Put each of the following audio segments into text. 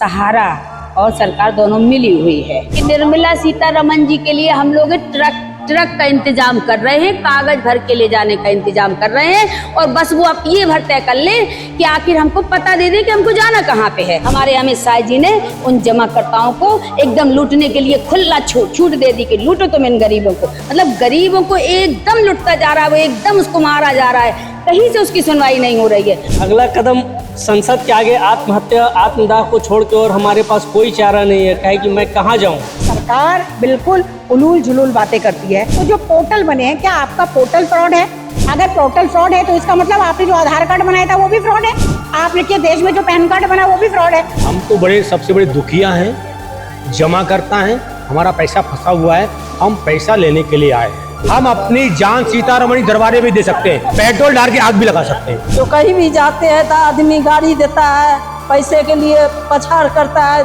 सहारा और सरकार दोनों मिली हुई है कि निर्मला सीतारमण जी के लिए हम लोग ट्रक का इंतजाम कर रहे हैं, कागज भर के ले जाने का इंतजाम कर रहे हैं और बस वो आप ये भर तय कर ले कि आखिर हमको पता दे दे कि हमको जाना कहाँ पे है। हमारे अमित शाह जी ने उन जमाकर्ताओं को एकदम लूटने के लिए खुला छूट दे दी कि लूटो तुम इन गरीबों को। मतलब गरीबों को एकदम लुटता जा रहा है, वो एकदम उसको मारा जा रहा है, कहीं से उसकी सुनवाई नहीं हो रही है। अगला कदम संसद के आगे आत्महत्या आत्मदाह को छोड़ के और हमारे पास कोई चारा नहीं है, कहे कि मैं कहाँ जाऊँ। सरकार बिल्कुल उलूल जुलूल बातें करती है। तो जो पोर्टल बने हैं, क्या आपका पोर्टल फ्रॉड है? अगर पोर्टल फ्रॉड है तो इसका मतलब आपने जो आधार कार्ड बनाया था वो भी फ्रॉड है, आपने के देश में जो पैन कार्ड बना वो भी फ्रॉड है। हम तो सबसे बड़े दुखिया हैं, जमा करता है, हमारा पैसा फंसा हुआ है, हम पैसा लेने के लिए आए हैं। हम अपनी जान सीतारमणी दरबारे में दे सकते हैं, पेट्रोल डाल के आग भी लगा सकते हैं। तो कहीं भी जाते हैं तो आदमी गाड़ी देता है, पैसे के लिए पछाड़ करता है,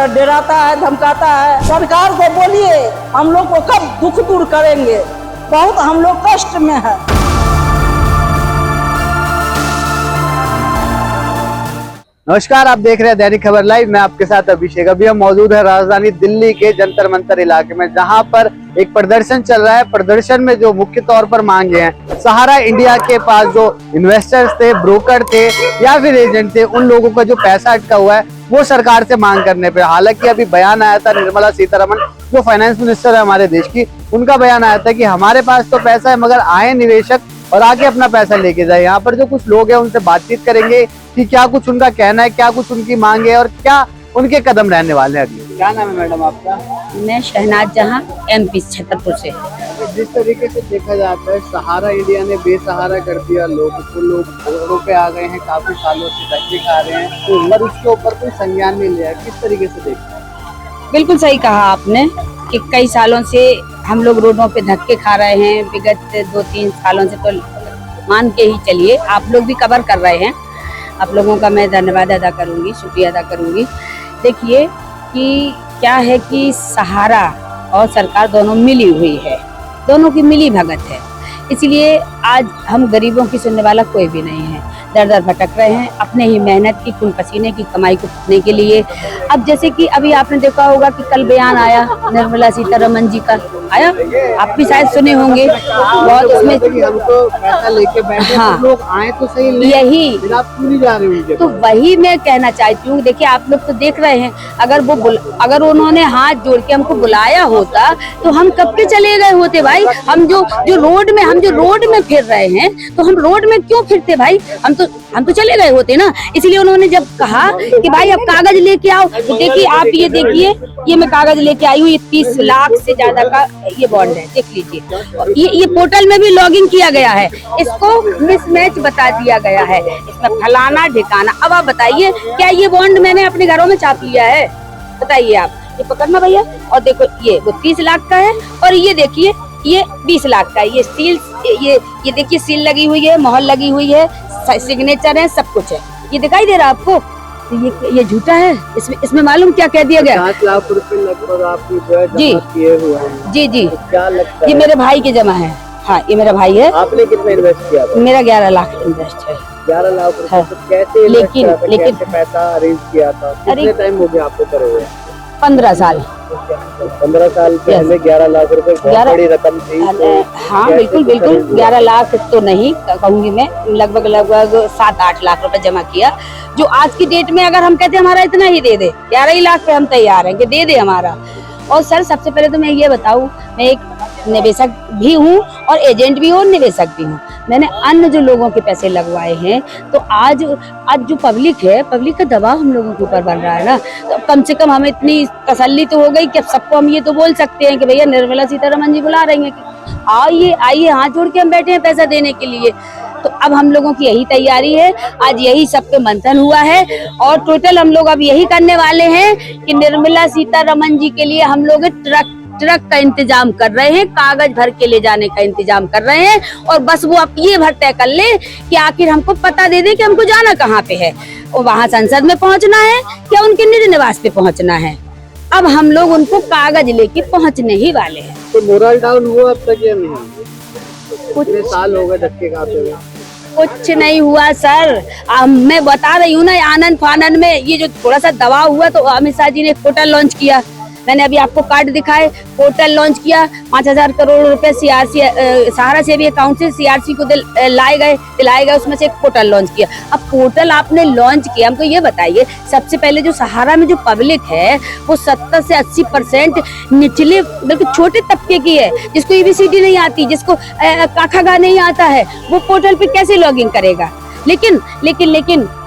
डराता है, धमकाता है। सरकार को बोलिए हम लोग को कब दुख दूर करेंगे, बहुत हम लोग कष्ट में है। नमस्कार, आप देख रहे हैं दैनिक खबर लाइव। मैं आपके साथ अभिषेक। अभी हम मौजूद है राजधानी दिल्ली के जंतर मंतर इलाके में, जहां पर एक प्रदर्शन चल रहा है। प्रदर्शन में जो मुख्य तौर पर मांगे हैं, सहारा इंडिया के पास जो इन्वेस्टर्स थे, ब्रोकर थे या फिर एजेंट थे, उन लोगों का जो पैसा अटका हुआ है वो सरकार से मांग करने पे। हालांकि अभी बयान आया था निर्मला सीतारमण जो फाइनेंस मिनिस्टर है हमारे देश की, उनका बयान आया था कि हमारे पास तो पैसा है मगर आए निवेशक और आके अपना पैसा लेके जाए। यहाँ पर जो कुछ लोग हैं उनसे बातचीत करेंगे कि क्या कुछ उनका कहना है, क्या कुछ उनकी मांग है और क्या उनके कदम रहने वाले हैं अगले। क्या नाम है मैडम आपका? मैं शहनाज जहां, MP छतरपुर से। जिस तरीके से देखा जाता है, सहारा इंडिया ने बेसहारा कर दिया लोग रोडों पे आ गए हैं, काफी सालों से धक्के खा रहे हैं, तो मगर उसके ऊपर कोई संज्ञान नहीं लिया। किस तरीके से देखते हैं? बिल्कुल सही कहा आपने कि कई सालों से हम लोग रोडों पे धक्के खा रहे हैं। विगत 2-3 सालों से तो मान के ही चलिए, आप लोग भी कवर कर रहे हैं। आप लोगों का मैं धन्यवाद अदा करूंगी, शुक्रिया अदा करूंगी। देखिए कि क्या है कि सहारा और सरकार दोनों मिली हुई है, दोनों की मिली भगत है, इसलिए आज हम गरीबों की सुनने वाला कोई भी नहीं है। दर दर भटक रहे हैं अपने ही मेहनत की, खून पसीने की कमाई को पाने के लिए। अब जैसे कि अभी आपने देखा होगा कि कल बयान आया निर्मला सीतारमण जी का, आया, आप भी शायद सुने होंगे बहुत, उसमें हमको पैसा लेके बैठे, हाँ, तो लोग आए तो सही, यही जा रहे होंगे। तो वही मैं कहना चाहती हूँ। देखिए आप लोग तो देख रहे हैं, अगर उन्होंने हाथ जोड़ के हमको बुलाया होता तो हम कब के चले गए होते भाई। हम जो रोड में फिर रहे हैं, तो हम रोड में क्यों फिरते भाई? हम तो चले गए होते ना। इसलिए उन्होंने जब कहा कि भाई अब कागज लेके आओ, तो देखिए आप ये देखिए, ये मैं कागज लेके आई हूँ, ये 30 लाख से ज्यादा का ये बॉन्ड है, देख लीजिए। ये पोर्टल में भी लॉगिन किया गया है, इसको मिसमैच बता दिया गया है, इसमें फलाना ठिकाना। अब आप बताइए क्या ये बॉन्ड मैंने अपने घरों में छाप लिया है? बताइए आप, ये पकड़ना भैया। और देखो ये वो 30 लाख का है और ये देखिए ये 20 लाख का है। ये सील, ये देखिए सील लगी हुई है, मोहर लगी हुई है, सिग्नेचर है, सब कुछ है। ये दिखाई दे रहा है आपको? तो ये झूठा है। इसमें मालूम क्या कह दिया गया? 7 लाख रुपए लगभग आपकी जो है जमा किए हुए हैं। जी तो क्या लगता है? ये मेरे भाई के जमा है। हाँ, ये मेरा भाई है। आपने कितना इन्वेस्ट किया था? मेरा 11 लाख इन्वेस्ट है। 11 लाख रुपए। हाँ। तो कैसे लेकिन कैसे पैसा अरेंज किया था? कितने टाइम हो गया आपको करे हुए? 15 साल। 15 साल पहले 11 लाख रुपए बहुत बड़ी रकम थी। हाँ बिल्कुल 11 लाख तो नहीं कहूंगी मैं, लगभग 7-8 लाख रुपए जमा किया, जो आज की डेट में अगर हम कहते हैं हमारा इतना ही दे दे, 11 ही लाख पे हम तैयार हैं कि दे दे हमारा। और सर सबसे पहले तो मैं ये बताऊं, मैं एक निवेशक भी हूँ और एजेंट भी हूँ, निवेशक भी हूँ। मैंने अन्य जो लोगों के पैसे लगवाए हैं, तो आज जो पब्लिक है, पब्लिक का दबाव हम लोगों के ऊपर बन रहा है ना। तो कम से कम हमें इतनी तसल्ली तो हो गई कि अब सबको हम ये तो बोल सकते हैं कि भैया निर्मला सीतारमण जी बुला रही हैं कि आइए, हाथ जोड़ के हम बैठे हैं पैसा देने के लिए। तो अब हम लोगों की यही तैयारी है, आज यही सब पे मंथन हुआ है और टोटल हम लोग अब यही करने वाले हैं कि निर्मला सीतारमण जी के लिए हम लोग ट्रक का इंतजाम कर रहे हैं, कागज भर के ले जाने का इंतजाम कर रहे हैं और बस वो आप ये भर तय कर ले कि आखिर हमको पता दे दे कि हमको जाना कहाँ पे है, और वहाँ संसद में पहुँचना है या उनके निज निवास पे पहुँचना है। अब हम लोग उनको कागज लेके पहुँचने ही वाले हैं। तो मोरल डाउन हुआ अब तक या नहीं? कुछ साल हो गए धक्के खाते हुए। कुछ नहीं हुआ सर। मैं बता रही हूँ ना, आनंद फानंद में ये जो थोड़ा सा दबाव हुआ तो अमित शाह जी ने एक पोर्टल लॉन्च किया। मैंने अभी आपको कार्ड दिखाए, पोर्टल लॉन्च किया, 5,000 करोड़ रुपए सीआरसी सहारा से भी अकाउंट से सीआरसी को दिलाए गए, उसमें से एक पोर्टल लॉन्च किया। अब पोर्टल आपने लॉन्च किया, हमको ये बताइए, सबसे पहले जो सहारा में जो पब्लिक है वो 70 से 80% निचले बिल्कुल छोटे तबके की है, जिसको एबीसीडी नहीं आती, जिसको काखा नहीं आता है, वो पोर्टल पे कैसे लॉग इन करेगा। लेकिन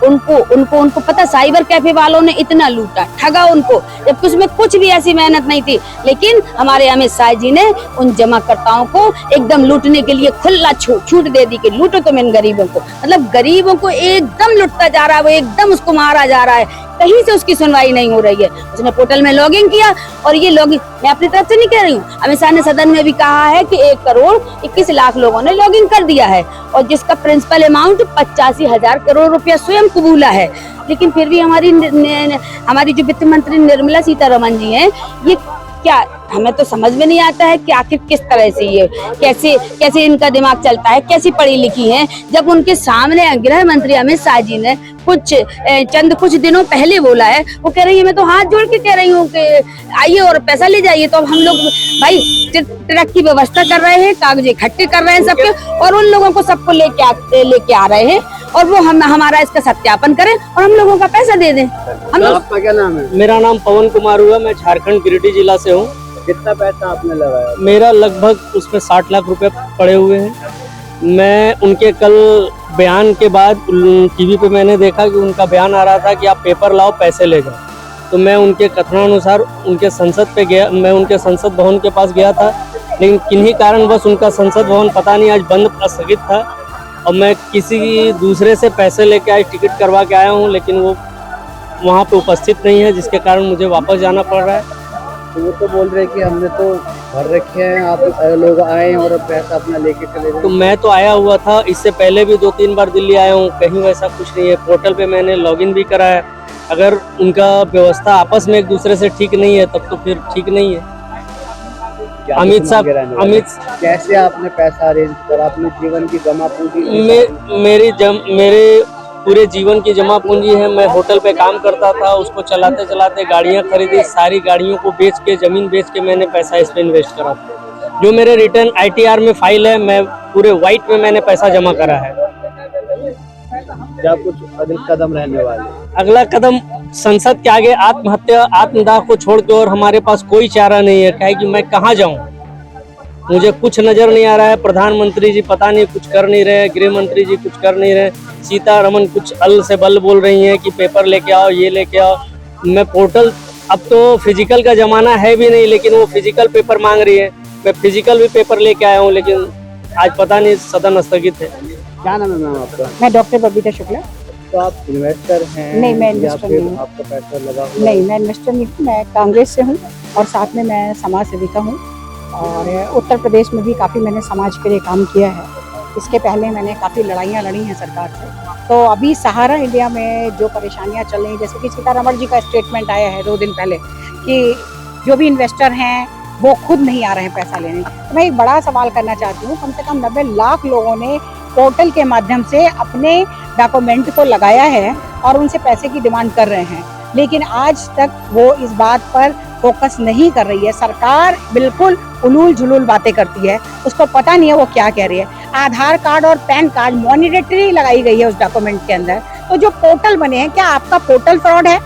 उनको पता, साइबर कैफे वालों ने इतना लूटा, ठगा उनको, जबकि उसमें कुछ भी ऐसी मेहनत नहीं थी। लेकिन हमारे अमित शाह जी ने उन जमाकर्ताओं को एकदम लूटने के लिए खुला छूट दे दी कि लूटो तुम इन गरीबों को। मतलब गरीबों को एकदम लुटता जा रहा है, वो एकदम उसको मारा जा रहा है, कहीं से उसकी सुनवाई नहीं हो रही है। उसने पोर्टल में लॉगिन किया और ये लॉगिन मैं अपनी तरफ से नहीं कह रही हूँ, अमित शाह ने सदन में भी कहा है कि 1,21,00,000 लोगों ने लॉगिन कर दिया है और जिसका प्रिंसिपल अमाउंट 85,000 करोड़ रुपया स्वयं कबूला है। लेकिन फिर भी हमारी जो वित्त मंत्री निर्मला सीतारमण जी हैं, ये क्या, हमें तो समझ में नहीं आता है कि आखिर किस तरह से ये कैसे इनका दिमाग चलता है, कैसी पढ़ी लिखी हैं। जब उनके सामने गृह मंत्री अमित शाह जी ने कुछ दिनों पहले बोला है, वो कह रही है, मैं तो हाथ जोड़ के कह रही हूँ कि आइए और पैसा ले जाइए। तो अब हम लोग भाई ट्रक की व्यवस्था कर रहे हैं, कागज इकट्ठे कर रहे हैं सबके, और उन लोगों को सबको लेके आ रहे हैं और वो हमारा इसका सत्यापन करें और हम लोगों का पैसा दे दें। आपका क्या नाम है? मेरा नाम पवन कुमार हुआ, मैं झारखंड गिरिडीह जिला से हूँ। कितना पैसा आपने लगाया? मेरा लगभग उसमें 60 लाख रुपए पड़े हुए हैं। मैं उनके कल बयान के बाद टीवी पे मैंने देखा कि उनका बयान आ रहा था कि आप पेपर लाओ, पैसे ले जाओ। तो मैं उनके कथनानुसार उनके संसद पे गया, मैं उनके संसद भवन के पास गया था, लेकिन किन्हीं कारणवश उनका संसद भवन पता नहीं आज बंद स्थगित था और मैं किसी दूसरे से पैसे लेके आज टिकट करवा के आया हूँ, लेकिन वो वहाँ पे उपस्थित नहीं है, जिसके कारण मुझे वापस जाना पड़ रहा है। तो वो तो बोल रहे कि हमने तो भर रखे हैं, आप लोग आए और पैसा अपना लेके चले गए। तो मैं तो आया हुआ था, इससे पहले भी 2-3 बार दिल्ली आया हूँ, कहीं वैसा कुछ नहीं है। पोर्टल पे मैंने लॉगिन भी करा है। अगर उनका व्यवस्था आपस में एक दूसरे से ठीक नहीं है तब तो फिर ठीक नहीं है। अमित साहब, कैसे आपने पैसा अरेंज करा? अपने जीवन की जमा पूंजी? मेरे पूरे जीवन की जमा पूंजी है। मैं होटल पे काम करता था, उसको चलाते चलाते गाड़ियां खरीदी, सारी गाड़ियों को बेच के, जमीन बेच के मैंने पैसा इस पे इन्वेस्ट करा। जो मेरे रिटर्न ITR में फाइल है, मैं पूरे व्हाइट में मैंने पैसा जमा करा है। क्या कुछ अगला कदम रहने वाले? अगला कदम संसद के आगे आत्महत्या, आत्मदाह को छोड़ के और हमारे पास कोई चारा नहीं है। कहे कि मैं कहाँ जाऊँ, मुझे कुछ नजर नहीं आ रहा है। प्रधानमंत्री जी पता नहीं कुछ कर नहीं रहे, गृह मंत्री जी कुछ कर नहीं रहे, सीतारमण कुछ अल से बल बोल रही हैं कि पेपर लेके आओ, ये लेके आओ। मैं पोर्टल, अब तो फिजिकल का जमाना है भी नहीं, लेकिन वो फिजिकल पेपर मांग रही है। मैं फिजिकल भी पेपर लेके आया हूँ, लेकिन आज पता नहीं सदन स्थगित है। क्या नाम है मैम आपका? मैं डॉक्टर बबीता शुक्ला। तो आप इन्वेस्टर हैं? नहीं, मैं इन्वेस्टर नहीं हूँ। आपका पैसा लगा हुआ? नहीं, मैं इन्वेस्टर नहीं हूँ, मैं कांग्रेस से हूँ और साथ में मैं समाज सेविका हूँ और उत्तर प्रदेश में भी काफ़ी मैंने समाज के लिए काम किया है। इसके पहले मैंने काफ़ी लड़ाइयाँ लड़ी हैं सरकार से। तो अभी सहारा इंडिया में जो परेशानियाँ चल रही हैं, जैसे कि सीतारमण जी का स्टेटमेंट आया है 2 दिन पहले कि जो भी इन्वेस्टर हैं वो खुद नहीं आ रहे हैं पैसा लेने। तो मैं एक बड़ा सवाल करना चाहती हूँ, कम से कम 90 लाख लोगों ने पोर्टल के माध्यम से अपने डॉक्यूमेंट को लगाया है और उनसे पैसे की डिमांड कर रहे हैं, लेकिन आज तक वो इस बात पर फोकस नहीं कर रही है। सरकार बिल्कुल उलूल जुलूल बातें करती है, उसको पता नहीं है वो क्या कह रही है। आधार कार्ड और पैन कार्ड मॉनिटरी लगाई गई है उस डॉक्यूमेंट के अंदर। तो जो पोर्टल बने हैं, क्या आपका पोर्टल फ्रॉड है?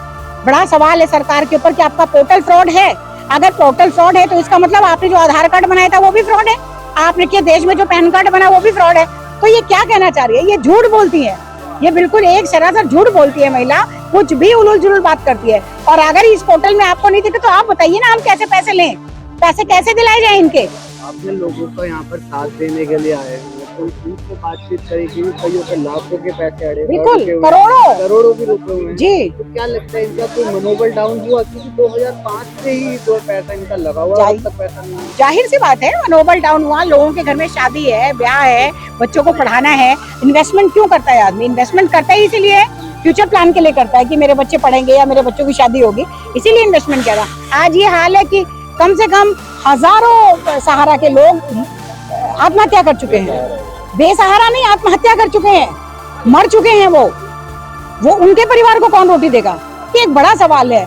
बड़ा सवाल है सरकार के ऊपर कि आपका पोर्टल फ्रॉड है। अगर पोर्टल फ्रॉड है तो इसका मतलब आपने जो आधार कार्ड बनाया था वो भी फ्रॉड है, आपने के देश में जो पैन कार्ड बना वो भी फ्रॉड है। तो ये क्या कहना चाह रही है? ये झूठ बोलती है, ये बिल्कुल एक सरासर झूठ बोलती है महिला, कुछ भी उलूल जुलूल बात करती है। और अगर इस पोर्टल में आपको नहीं दिखे तो आप बताइए ना, हम कैसे पैसे लें, पैसे कैसे दिलाए जाए इनके? आपने लोगों का यहाँ पर साथ देने के लिए आए हैं, तो उनसे बातचीत करेगी, कईयों के लाखों के पैसे अड़े, बिल्कुल करोड़ों भी रुपए हुए हैं जी। तो क्या लगता है इनका कोई मनोबल डाउन हुआ? क्योंकि 2005 से ही जो पैसा इनका लगा हुआ है, अब तक पैसा नहीं। जाहिर सी बात है मनोबल डाउन हुआ। लोगों के घर में शादी है, ब्याह है, बच्चों को पढ़ाना है। इन्वेस्टमेंट क्यों करता है आदमी? इन्वेस्टमेंट करता ही इसीलिए, फ्यूचर प्लान के लिए करता है कि मेरे बच्चे पढ़ेंगे या मेरे बच्चों की शादी होगी, इसीलिए इन्वेस्टमेंट कर रहा। आज ये हाल है कि कम से कम हजारों सहारा के लोग आत्महत्या कर चुके हैं। बेसहारा नहीं, आत्महत्या कर चुके हैं, मर चुके हैं वो उनके परिवार को कौन रोटी देगा? ये एक बड़ा सवाल है,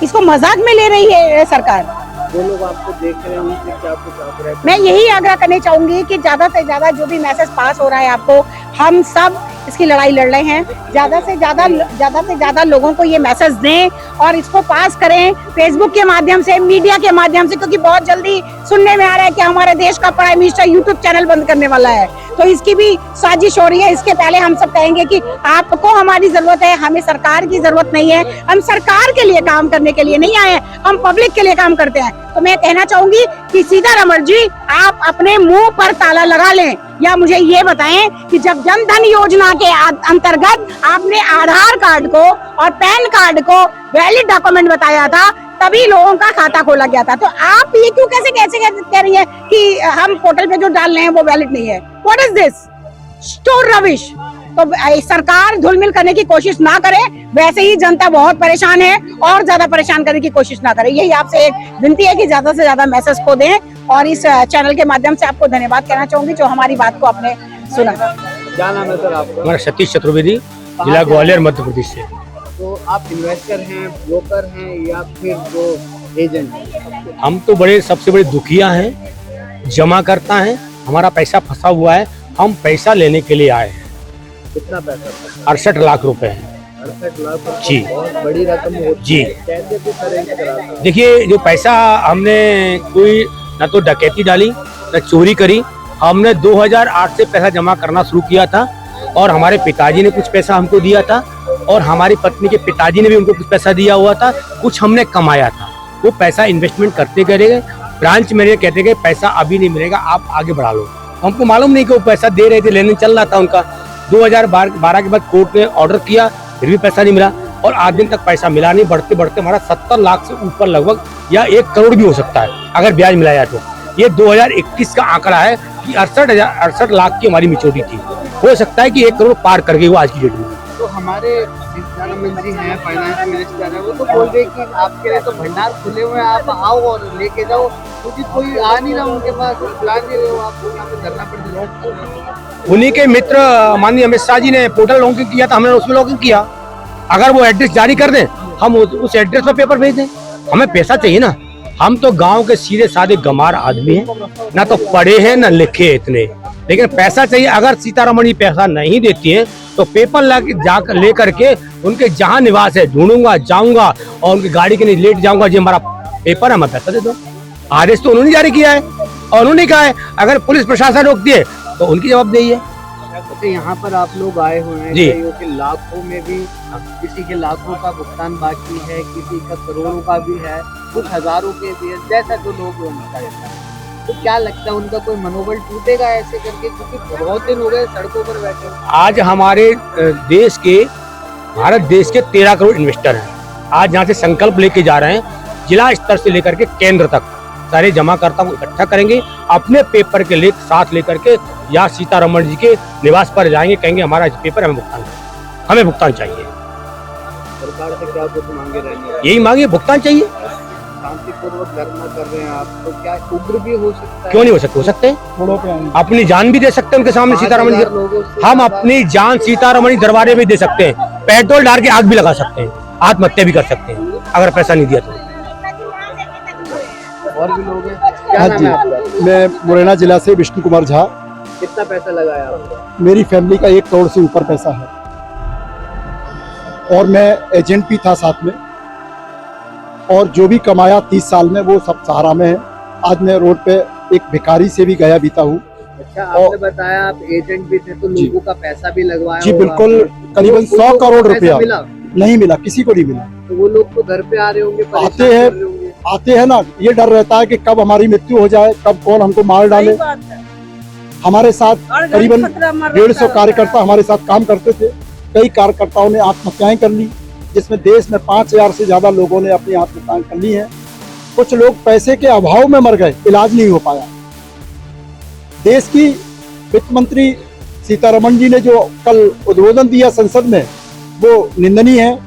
इसको मजाक में ले रही है सरकार। जो लोग आपको देख रहे हैं उनसे क्या कुछ आग्रह करें? मैं यही आग्रह करना चाहूंगी कि ज्यादा से ज्यादा जो भी मैसेज पास हो रहा है आपको, हम सब इसकी लड़ाई लड़ रहे हैं, ज्यादा से ज्यादा लोगों को ये मैसेज दें और इसको पास करें फेसबुक के माध्यम से, मीडिया के माध्यम से, क्योंकि बहुत जल्दी सुनने में आ रहा है कि हमारे देश का प्राइम मिनिस्टर यूट्यूब चैनल बंद करने वाला है, तो इसकी भी साजिश हो रही है। इसके पहले हम सब कहेंगे कि आपको हमारी जरूरत है, हमें सरकार की जरूरत नहीं है, हम सरकार के लिए काम करने के लिए नहीं आए, हम पब्लिक के लिए काम करते हैं। तो मैं कहना चाहूंगी कि सीतारमण जी, आप अपने मुंह पर ताला लगा लें, या मुझे ये बताएं कि जब जन धन योजना के अंतर्गत आपने आधार कार्ड को और पैन कार्ड को वैलिड डॉक्यूमेंट बताया था, तभी लोगों का खाता खोला गया था, तो आप ये क्यों कैसे कह रही है कि हम पोर्टल पे जो डाल रहे हैं वो वैलिड नहीं है? व्हाट इज दिस स्टोर रविश? तो सरकार धुलमिल करने की कोशिश ना करे, वैसे ही जनता बहुत परेशान है, और ज्यादा परेशान करने की कोशिश ना करे। यही आपसे एक विनती है कि ज्यादा से ज्यादा मैसेज को दें, और इस चैनल के माध्यम से आपको धन्यवाद कहना चाहूंगी जो हमारी बात को आपने सुना। क्या नाम है सर आपका? हमारा सतीश चतुर्वेदी, जिला ग्वालियर, मध्य प्रदेश से। तो आप इन्वेस्टर हैं, ब्रोकर हैं, या फिर जो एजेंट हैं? हम तो सबसे बड़े दुखिया हैं, जमा करता है, हमारा पैसा फंसा हुआ है, हम पैसा लेने के लिए आए हैं। कितना पैसा? 68 लाख रुपए है 68 लाख जी। बहुत बड़ी रकम होती जी। है। कैसे कुछ अरेंज करा था? देखिए, जो पैसा हमने कोई ना तो डकैती डाली ना चोरी करी, हमने 2008 से पैसा जमा करना शुरू किया था, और हमारे पिताजी ने कुछ पैसा हमको दिया था, और हमारी पत्नी के पिताजी ने भी उनको कुछ पैसा दिया हुआ था, कुछ हमने कमाया था। वो पैसा इन्वेस्टमेंट करते गए, ब्रांच में कहते गए पैसा अभी नहीं मिलेगा, आप आगे बढ़ा लो। हमको मालूम नहीं कि वो पैसा दे रहे थे, लेने चल रहा था उनका। 2012 के बाद कोर्ट ने ऑर्डर किया, फिर भी पैसा नहीं मिला, और आज दिन तक पैसा मिला नहीं। बढ़ते बढ़ते हमारा 70 लाख से ऊपर लगभग, या 1 करोड़ भी हो सकता है अगर ब्याज मिलाया तो। ये 2021 का आंकड़ा है कि 68 लाख की हमारी मिचोटी थी। हो सकता है कि 1 करोड़ पार कर गई वो आज की डेट में। तो हमारे सीतारमण जी हैं, फाइनेंस मिनिस्टर है, वो तो बोल रहे कि आपके लिए तो भंडार खुले हुए हैं, आप आओ और लेके जाओ, क्योंकि कोई आ नहीं रहा उनके पास, बुला नहीं रहे हो, आपको यहाँ पे धरना पड़ जाए। उन्हीं के मित्र माननीय अमित शाह जी ने पोर्टल लॉगिंग किया था, हमने उसमें लॉगिंग किया। अगर वो एड्रेस जारी कर दें, हम उस एड्रेस पर पेपर भेज दें। हमें पैसा चाहिए ना, हम तो गांव के सीधे साधे गंवार आदमी हैं, ना तो पढ़े हैं ना लिखे इतने, लेकिन पैसा चाहिए। अगर सीतारमण पैसा नहीं देती है तो पेपर ले करके उनके जहाँ निवास है ढूंढूंगा, जाऊंगा, और उनकी गाड़ी के लिए लेट जाऊंगा, जी हमारा पेपर है, मैं पैसा दे दो। आदेश तो उन्होंने जारी किया है, और उन्होंने कहा है अगर पुलिस प्रशासन रोकती है तो उनकी जवाबदेही है। तो यहाँ पर आप लोग आए हुए हैं, जी। कईयों के लाखों में भी, किसी के लाखों का भुगतान बाकी है, किसी का करोड़ों का भी है, कुछ हजारों के भी है, जैसा जो लोग उनका है। तो क्या लगता है उनका कोई मनोबल टूटेगा ऐसे करके, क्योंकि बहुत दिन हो गए सड़कों पर बैठे। आज हमारे देश के, भारत देश के 13 करोड़ इन्वेस्टर हैं। आज यहाँ से संकल्प लेके जा रहे हैं, जिला स्तर से लेकर के केंद्र तक सारे जमाकर्ताओं को इकट्ठा करेंगे, अपने पेपर के साथ लेकर के या सीतारमण जी के निवास पर जाएंगे, कहेंगे हमारा पेपर हमें भुगतान चाहिए। सरकार से क्या कुछ मांगे रहेंगे? यही मांगे, भुगतान चाहिए। शांतिपूर्वक धरना कर रहे हैं आप, तो क्या उग्र भी हो सकता है? क्यों नहीं हो सकते हैं, अपनी जान भी दे सकते हैं उनके सामने सीतारमण जी। हम अपनी जान सीतारमण दरबारे में दे सकते हैं, पेट्रोल डाल के आग भी लगा सकते हैं, आत्महत्या भी कर सकते हैं अगर पैसा नहीं दिया तो। और भी लोग हैं, क्या नाम है आपका? मैं मुरैना जिला से विष्णु कुमार झा। कितना पैसा लगाया आपने? मेरी फैमिली का 1 करोड़ से ऊपर पैसा है, और मैं एजेंट भी था साथ में, और जो भी कमाया 30 साल में वो सब सहारा में है। आज मैं रोड पे एक भिखारी से भी गया बीता हूँ। अच्छा, आपने बताया आप एजेंट भी थे, तो लोगों का पैसा भी लगवाया जी होगा बिल्कुल, आपने। करीबन तो 100 करोड़ पैसा रुपया मिला? नहीं मिला, किसी को नहीं मिला। तो वो लोग तो घर पे आ रहे होंगे, परेशान आते हैं। कर रहे होंगे। आते हैं ना, ये डर रहता है कि कब हमारी मृत्यु हो जाए, कब कौन हमको मार डाले। हमारे साथ करीबन 150 कार्यकर्ता हमारे साथ काम करते थे। कई कार्यकर्ताओं ने आत्महत्याएं कर ली, जिसमें देश में 5000 से ज्यादा लोगों ने अपनी आत्महत्याएं कर ली है। कुछ लोग पैसे के अभाव में मर गए, इलाज नहीं हो पाया। देश की वित्त मंत्री सीतारमण जी ने जो कल उद्बोधन दिया संसद में, वो निंदनीय है।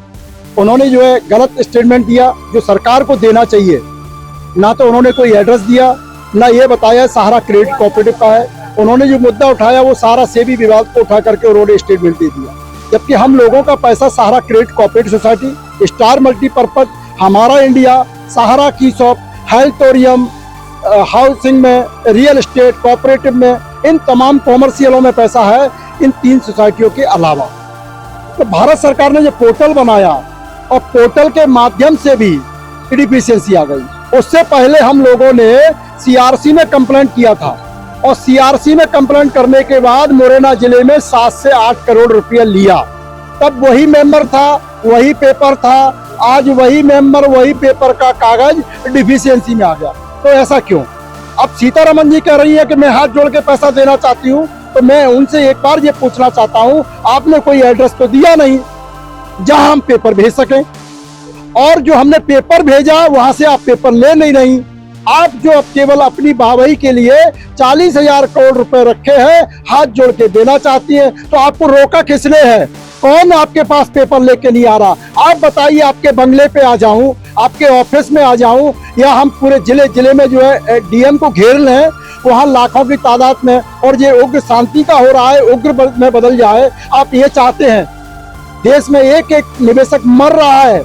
उन्होंने जो है गलत स्टेटमेंट दिया जो सरकार को देना चाहिए। ना तो उन्होंने कोई एड्रेस दिया, ना ये बताया सहारा क्रेडिट कोऑपरेटिव का है, उन्होंने जो मुद्दा उठाया वो सारा सेबी विवाद को उठा करके उन्होंने स्टेटमेंट दे दिया, जबकि हम लोगों का पैसा Sahara credit cooperative society, star multipurpose, हमारा इंडिया, सहारा की शॉप, हेल्थोरियम, हाउसिंग में, रियल एस्टेट कोऑपरेटिव में, इन तमाम कॉमर्शियलों में पैसा है, इन 3 सोसाइटियों के अलावा। तो भारत सरकार ने जो पोर्टल बनाया और पोर्टल के माध्यम से भी डिफिशियंसी आ गई। उससे पहले हम लोगों ने सीआरसी में कंप्लेंट किया था और सीआरसी में कंप्लेंट करने के बाद मुरैना जिले में 7 से 8 करोड़ रुपया लिया। तब वही मेंबर था, वही पेपर था, आज वही मेंबर वही पेपर का कागज डिफिशियंसी में आ गया। तो ऐसा क्यों? अब सीतारमन जी कह रही है कि मैं हाथ जोड़ के पैसा देना चाहती हूँ, तो मैं उनसे एक बार ये पूछना चाहता हूँ, आपने कोई एड्रेस तो दिया नहीं जहां हम पेपर भेज सकें, और जो हमने पेपर भेजा वहां से आप पेपर ले नहीं। आप जो अब केवल अपनी वाहवाही के लिए 40,000 करोड़ रुपए रखे हैं, हाथ जोड़ के देना चाहती हैं, तो आपको रोका किसने है? कौन आपके पास पेपर लेके नहीं आ रहा? आप बताइए, आपके बंगले पे आ जाऊं, आपके ऑफिस में आ जाऊं, या हम पूरे जिले में जो है डीएम को घेर लें, वहां लाखों की तादाद में, और ये उग्र शांति का हो रहा है, उग्र में बदल जाए? आप ये चाहते हैं? देश में एक एक निवेशक मर रहा है,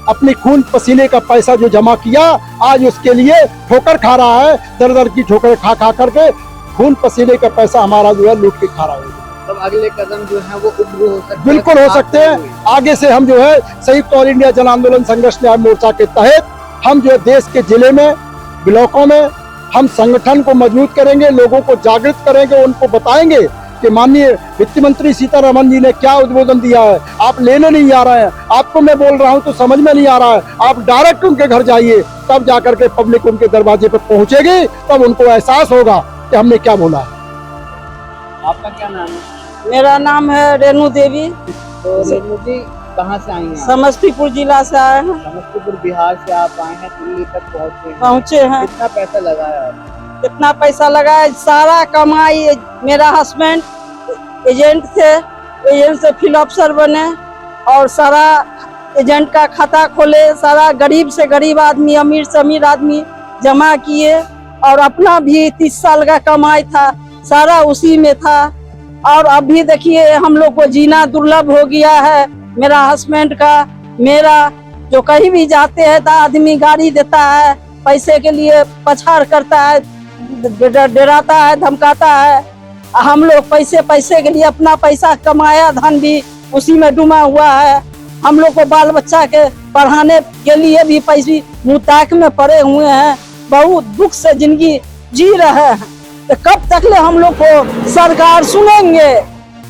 अपनी खून पसीने का पैसा जो जमा किया, आज उसके लिए ठोकर खा रहा है, दर की ठोकर खा करके खून पसीने का पैसा हमारा जो है लूट के खा रहा है। तब अगले कदम जो है वो उग्र हो सकते हैं। बिल्कुल हो सकते हैं। आगे से हम जो है संयुक्त ऑल इंडिया जन आंदोलन संघर्ष न्याय मोर्चा के तहत हम जो है देश के जिले में, ब्लॉकों में हम संगठन को मजबूत करेंगे, लोगों को जागृत करेंगे, उनको बताएंगे कि माननीय वित्त मंत्री सीतारमन जी ने क्या उद्बोधन दिया है। आप लेने नहीं आ रहे हैं, आपको मैं बोल रहा हूं तो समझ में नहीं आ रहा है, आप डायरेक्ट उनके घर जाइए, तब जाकर के पब्लिक उनके दरवाजे पर पहुंचेगी, तब उनको एहसास होगा कि हमने क्या बोला है। आपका क्या नाम है? मेरा नाम है रेणु देवी। तो रेणु जी कहाँ से आई हैं? समस्तीपुर जिला से आए हैं। समस्तीपुर बिहार से आप आए हैं, दिल्ली तक पहुँचे हैं। कितना पैसा लगाया? कितना पैसा लगा है? सारा कमाई मेरा हस्बैंड एजेंट थे, एजेंट से फील्ड अफसर बने और सारा एजेंट का खाता खोले, सारा गरीब से गरीब आदमी, अमीर से अमीर आदमी जमा किए, और अपना भी 30 साल का कमाई था, सारा उसी में था। और अभी देखिए हम लोग को जीना दुर्लभ हो गया है। मेरा हस्बैंड का, मेरा जो कहीं भी जाते हैं तो आदमी गाड़ी देता है, पैसे के लिए पछाड़ करता है, डराता है, धमकाता है। हम लोग पैसे के लिए अपना पैसा कमाया, धन भी उसी में डूबा हुआ है। हम लोग को बाल बच्चा के पढ़ाने के लिए भी पैसे मुताक में पड़े हुए हैं, बहुत दुख से जिंदगी जी रहे हैं। तो कब तक ले हम लोग को सरकार सुनेंगे?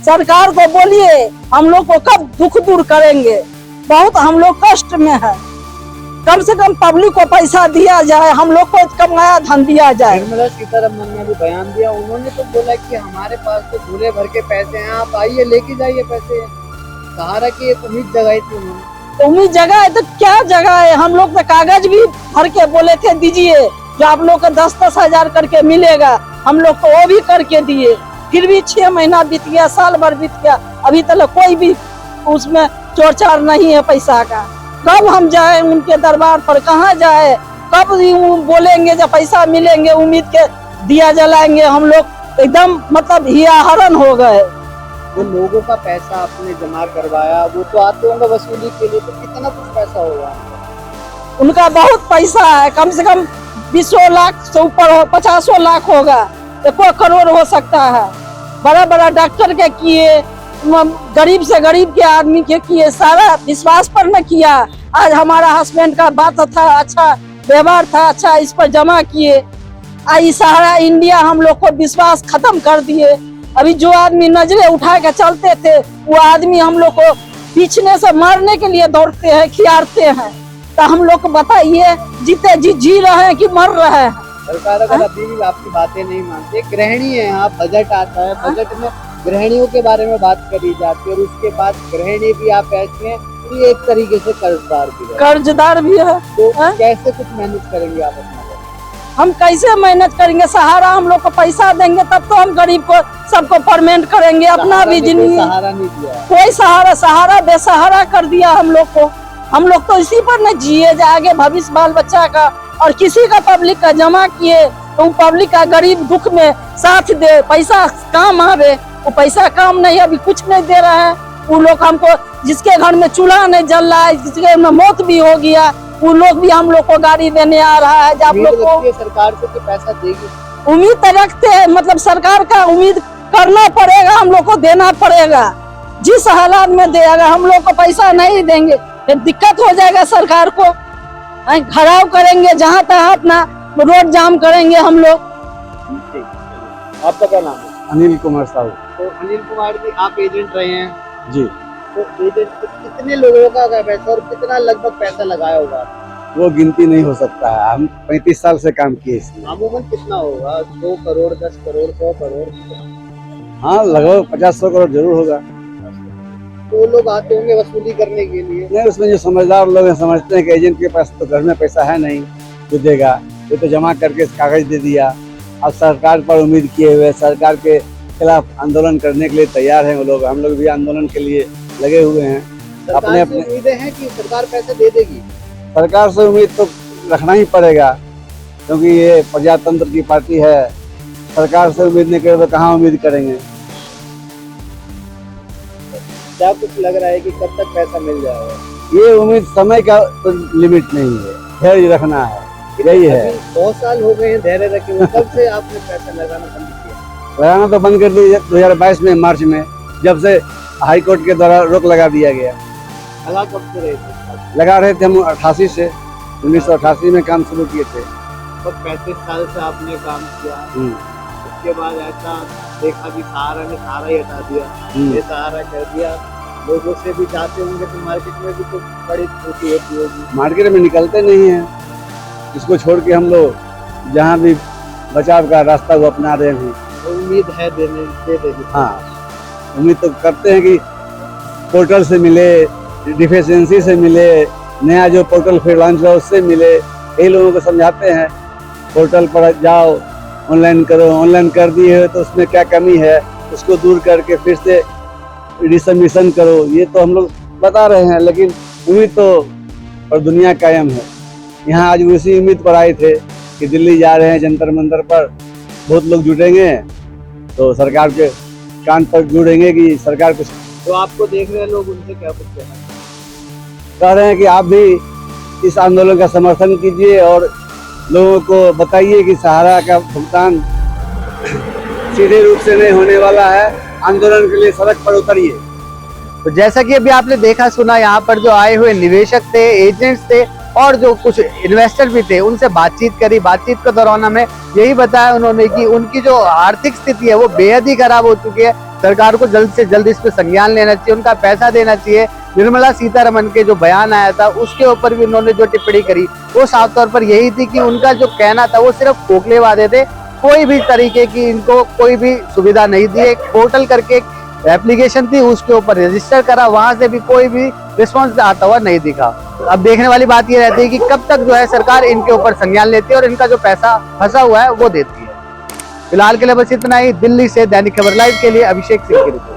सरकार को बोलिए, हम लोग को कब दुख दूर करेंगे? बहुत हम लोग कष्ट में है। कम से कम पब्लिक को पैसा दिया जाए, हम लोग को कमाया धन दिया जाए। निर्मला सीतारमन ने भी बयान दिया, उन्होंने तो बोला कि हमारे पास तो झूले भर के पैसे हैं, आप आइए लेके जाइए पैसे। सहारा की एक उम्मीद जगाई थी उन्होंने। तो उम्मीद जगह है तो क्या जगह है? हम लोग तो कागज भी भर के बोले थे दीजिए, जो आप लोग को 10-10 हजार करके मिलेगा, हम लोग को वो भी करके दिए। फिर भी 6 महीना बीत गया, साल भर बीत गया, अभी तक कोई भी उसमें चोर चार नहीं है पैसा का। कब हम जाए उनके दरबार पर? कहाँ जाए? कब बोलेंगे जब पैसा मिलेंगे? उम्मीद के दिया जलाएंगे। हम लोग एकदम मतलब हियाहरण हो गए। जो लोगों का पैसा आपने जमा करवाया, वो तो आते होंगे वसूली के लिए, तो कितना कुछ पैसा होगा? उनका बहुत पैसा है, कम से कम 20 लाख से ऊपर हो, 50 लाख होगा, 1 करोड़ हो सकता है। बड़ा बड़ा डॉक्टर के किए, गरीब से गरीब के आदमी के किए, सारा विश्वास पर न किया। आज हमारा हस्बैंड का बात था, अच्छा व्यवहार था, अच्छा इस पर जमा किए। आई सारा इंडिया हम लोग को विश्वास खत्म कर दिए। अभी जो आदमी नजरें उठा के चलते थे, वो आदमी हम लोग को पीछने से मारने के लिए दौड़ते हैं, खियारते हैं। तो हम लोग को बताइए, जीते जी रहे हैं कि मर रहे हैं? सरकार अगर अभी भी आपकी बातें नहीं मानती, गृहिणी है, यहाँ बजट आता है, बजट में गृहिणियों के बारे में बात करी जाती है, और उसके बाद गृहिणी भी आप ऐसे हैं, ये एक तरीके से कर्जदार भी है। तो कैसे कुछ मैनेज करेंगे आप अपना? हम कैसे मेहनत करेंगे? सहारा हम लोग को पैसा देंगे तब तो हम गरीब को सबको परमेंट करेंगे। अपना भी जिंदगी सहारा नहीं दिया, कोई सहारा बेसहारा कर दिया हम लोग को। हम लोग तो इसी पर न जिए, आगे भविष्य बाल बच्चा का और किसी का पब्लिक का जमा किए, तो पब्लिक का गरीब दुख में साथ दे, पैसा काम आवे। वो पैसा काम नहीं, अभी कुछ नहीं दे रहा है। वो लोग हमको, जिसके घर में चूल्हा नहीं जल रहा है, जिसके घर में मौत भी हो गया, वो लोग भी हम लोग को गाड़ी देने आ रहा है। जब आप लोग को सरकार से कि पैसा देगी, उम्मीद तो रखते हैं, मतलब सरकार का उम्मीद करना पड़ेगा, हम लोग को देना पड़ेगा। जिस हालात में देगा, हम लोग को पैसा नहीं देंगे फिर दिक्कत हो जाएगा सरकार को। घराव करेंगे, जहाँ तहाँ अपना रोड जाम करेंगे हम लोग। आपका क्या नाम है? अनिल कुमार साहू। तो अनिल कुमार जी, आप एजेंट रहे हैं, जी। तो एजेंट कितने लोगों का पैसा और कितना लगभग पैसा लगाया होगा? वो गिनती नहीं हो सकता है, हम 35 साल से काम किए इसमें। अमूमन कितना होगा? 2 करोड़, 10 करोड़, 100 करोड़? हाँ, लगभग 50-100 करोड़ जरूर होगा। तो लोग आते होंगे वसूली करने के लिए। नहीं, उसमें जो समझदार लोग हैं समझते हैं कि एजेंट के पास तो घर में पैसा है नहीं जो देगा, ये तो जमा करके कागज दे दिया। अब सरकार पर उम्मीद किए हुए, सरकार के खिलाफ आंदोलन करने के लिए तैयार हैं वो लोग। हम लोग भी आंदोलन के लिए लगे हुए हैं। अपने अपने उम्मीदें हैं कि सरकार पैसे दे देगी। सरकार से उम्मीद तो रखना ही पड़ेगा, क्योंकि ये प्रजातंत्र की पार्टी है। सरकार से उम्मीद नहीं करें तो कहाँ उम्मीद करेंगे। क्या कुछ लग रहा है कि कब तक पैसा मिल जाएगा? ये उम्मीद समय का तो लिमिट नहीं है, धैर्य रखना है, यही है। बहुत साल हो गए हैं धैर्य रखे हुए, कब से आपने पैसा लगाना बंद किया? लगाना तो बंद कर दिया 2022 में मार्च में, जब से हाई कोर्ट के द्वारा रोक लगा दिया गया। लगा कब से रहे थे? लगा रहे थे हम 88 से, 1988 में काम शुरू किए थे। तो 35 साल से आपने काम किया, उसके बाद ऐसा देखा कि सहारा ने सहारा ही हटा दिया, ये सहारा कर दिया। लोगों से भी जाते होंगे तो मार्केट में भी तो बड़ी त्रुटि होती होगी। मार्केट में निकलते नहीं हैं, इसको छोड़ के हम लोग जहाँ भी बचाव का रास्ता वो अपना रहे हैं। उम्मीद है दे देगी। हाँ, उम्मीद तो करते हैं कि पोर्टल से मिले, डिफेंस एजेंसी से मिले, नया जो पोर्टल फिर लॉन्च हुआ उससे मिले। यही लोगों को समझाते हैं पोर्टल पर जाओ, ऑनलाइन करो, ऑनलाइन कर दिए हो तो उसमें क्या कमी है उसको दूर करके फिर से रिसबमिशन करो। ये तो हम लोग बता रहे हैं, लेकिन उम्मीद तो और दुनिया कायम है। यहाँ आज उसी उम्मीद पर आए थे कि दिल्ली जा रहे हैं, जंतर मंतर पर बहुत लोग जुटेंगे तो सरकार के कान पर जुड़ेंगे कि सरकार कुछ। तो आपको देख रहे हैं लोग, उनसे क्या कुछ कहना कह रहे हैं कि आप भी इस आंदोलन का समर्थन कीजिए और लोगों को बताइए कि सहारा का भुगतान सीधे रूप से नहीं होने वाला है, आंदोलन के लिए सड़क पर उतरिए। तो जैसा कि अभी आपने देखा सुना, यहाँ पर जो आए हुए निवेशक थे, एजेंट्स थे और जो कुछ इन्वेस्टर भी थे, उनसे बातचीत करी। बातचीत के दौरान हमें यही बताया उन्होंने कि उनकी जो आर्थिक स्थिति है वो बेहद ही खराब हो चुकी है। सरकार को जल्द से जल्द इस पे संज्ञान लेना चाहिए, उनका पैसा देना चाहिए। निर्मला सीतारमण के जो बयान आया था उसके ऊपर भी उन्होंने जो टिप्पणी करी वो साफ तौर पर यही थी कि उनका जो कहना था वो सिर्फ खोखले वादे थे, कोई भी तरीके की इनको कोई भी सुविधा नहीं दी। एक पोर्टल करके एक एप्लीकेशन थी, उसके ऊपर रजिस्टर करा, वहां से भी कोई भी रिस्पॉन्स आता हुआ नहीं दिखा। अब देखने वाली बात ये रहती है कि कब तक जो है सरकार इनके ऊपर संज्ञान लेती है और इनका जो पैसा फंसा हुआ है वो देती है। फिलहाल के लिए बस इतना ही। दिल्ली से दैनिक खबर लाइव के लिए अभिषेक सिंह की रिपोर्ट।